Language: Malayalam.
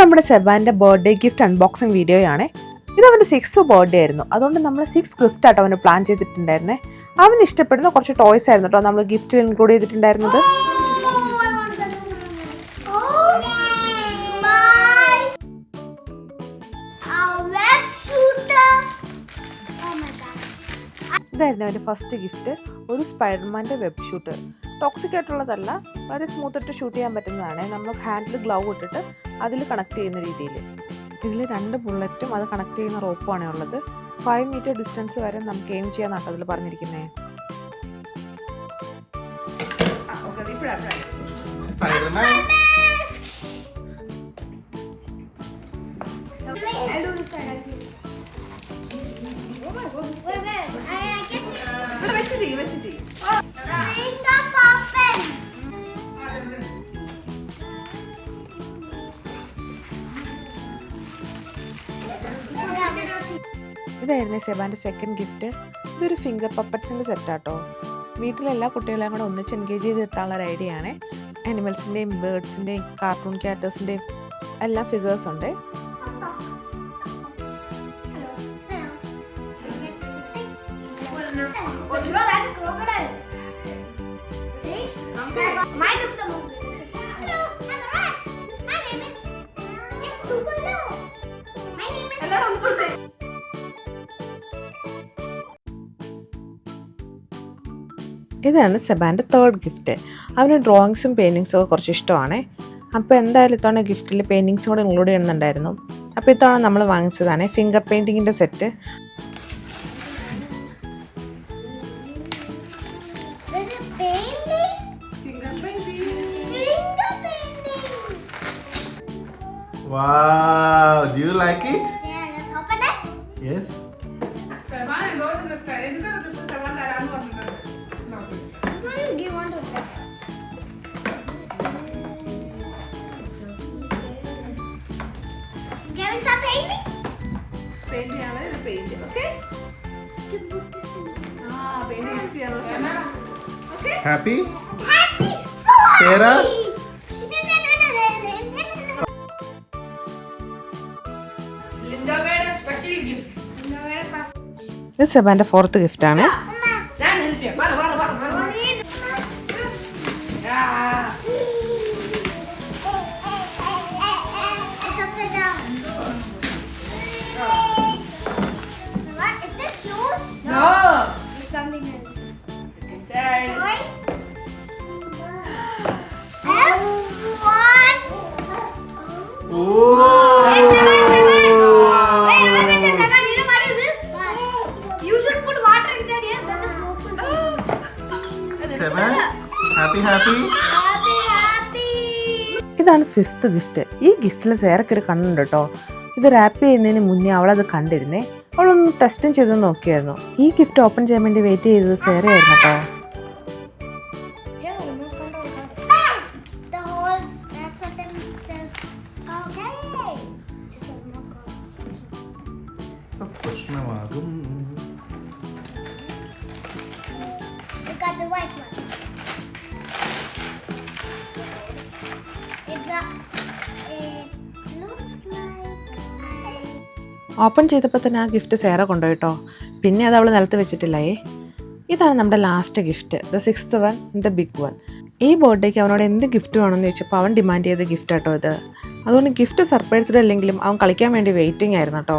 നമ്മുടെ സെബാൻ്റെ ബർത്ത്ഡേ ഗിഫ്റ്റ് അൺബോക്സിങ് വീഡിയോയാണ്. ഇത് അവൻ്റെ 6th ബർത്ത്ഡേ ആയിരുന്നു. അതുകൊണ്ട് നമ്മൾ 6 ഗിഫ്റ്റ് ആട്ടോ അവന് പ്ലാൻ ചെയ്തിട്ടുണ്ടായിരുന്നേ. അവന് ഇഷ്ടപ്പെടുന്ന കുറച്ച് ടോയ്സ് ആയിരുന്നു കേട്ടോ നമ്മൾ ഗിഫ്റ്റിൽ ഇൻക്ലൂഡ് ചെയ്തിട്ടുണ്ടായിരുന്നത്. ഇതായിരുന്നു അവൻ്റെ ഫസ്റ്റ് ഗിഫ്റ്റ്, ഒരു സ്പൈഡർമാൻ്റെ വെബ് ഷൂട്ടർ. ടോക്സിക് ആയിട്ടുള്ളതല്ല, വളരെ സ്മൂത്തായിട്ട് ഷൂട്ട് ചെയ്യാൻ പറ്റുന്നതാണ്. നമ്മൾ ഹാൻഡിൽ ഗ്ലൗ ഇട്ടിട്ട് അതിൽ കണക്ട് ചെയ്യുന്ന രീതിയിൽ. ഇതിൽ 2 ബുള്ളറ്റും അത് കണക്ട് ചെയ്യുന്ന റോപ്പുമാണ് ഉള്ളത്. 5 മീറ്റർ ഡിസ്റ്റൻസ് വരെ നമുക്ക് എയിം ചെയ്യാന്നാട്ടോ അതിൽ പറഞ്ഞിരിക്കുന്നത്. ഇതായിരുന്നു സെബാൻ്റെ സെക്കൻഡ് ഗിഫ്റ്റ്. ഇതൊരു ഫിംഗർ പപ്പറ്റ്സിൻ്റെ സെറ്റാട്ടോ. വീട്ടിലെല്ലാ കുട്ടികളെയും കൂടെ ഒന്നിച്ച് എൻഗേജ് ചെയ്ത് എത്താനുള്ള ഒരു ഐഡിയ ആണ്. ആനിമൽസിൻ്റെയും ബേർഡ്സിൻ്റെയും കാർട്ടൂൺ ക്യാരക്ടേഴ്സിൻ്റെയും എല്ലാ ഫിഗേഴ്സ് ഉണ്ട്. ഇതാണ് സെബാൻ്റെ തേർഡ് ഗിഫ്റ്റ്. അവന് ഡ്രോയിങ്സും പെയിൻറ്റിങ്സും ഒക്കെ കുറച്ച് ഇഷ്ടമാണ്. അപ്പോൾ എന്തായാലും ഇത്തവണ ഗിഫ്റ്റിൽ പെയിൻറ്റിങ്സും കൂടെ ഇൻക്ലൂഡ് ചെയ്യണമെന്നുണ്ടായിരുന്നു. അപ്പോൾ ഇത്തവണ നമ്മൾ വാങ്ങിച്ചതാണ് ഫിംഗർ പെയിൻറ്റിങ്ങിൻ്റെ set. Wow, do you like it? Yeah, let's open it. Yes. Why do you give one to them? Can we start painting? Paint ആണ് ഇത് പെയിന്റ്. ഓക്കേ പെയിന്റ് ചെയ്യാനുള്ള ഓക്കേ Happy? Happy! Sarah? ഇത് സെബാൻ്റെ 4th ഗിഫ്റ്റാണ്. Seven? Happy, happy? ഇതാണ് 5th ഗിഫ്റ്റ്. ഈ ഗിഫ്റ്റിൽ സേറക്കൊരു കണ്ണുണ്ട് കേട്ടോ. ഇത് റാപ്പ് ചെയ്യുന്നതിന് മുന്നേ അവളത് കണ്ടിരുന്നേ. അവളൊന്ന് ടെസ്റ്റും ചെയ്ത് നോക്കിയായിരുന്നു. ഈ ഗിഫ്റ്റ് ഓപ്പൺ ചെയ്യാൻ വേണ്ടി വെയിറ്റ് ചെയ്തത് സേറയായിരുന്നു കേട്ടോ. പ്രശ്നമാകും. ഓപ്പൺ ചെയ്തപ്പോൾ തന്നെ ആ ഗിഫ്റ്റ് സേറ കൊണ്ടുപോയിട്ടോ. പിന്നെ അത് അവൾ നിലത്ത് വെച്ചിട്ടില്ലേ. ഇതാണ് നമ്മുടെ last gift, the 6th one, the big one. ഈ ബർത്ത്ഡേക്ക് അവനോട് എന്ത് ഗിഫ്റ്റ് വേണമെന്ന് ചോദിച്ചപ്പോൾ അവൻ ഡിമാൻഡ് ചെയ്ത ഗിഫ്റ്റ് കേട്ടോ ഇത്. അതുകൊണ്ട് ഗിഫ്റ്റ് സർപ്രൈസ്ഡ് അല്ലെങ്കിലും അവൻ കളിക്കാൻ വേണ്ടി വെയിറ്റിംഗ് ആയിരുന്നു കേട്ടോ.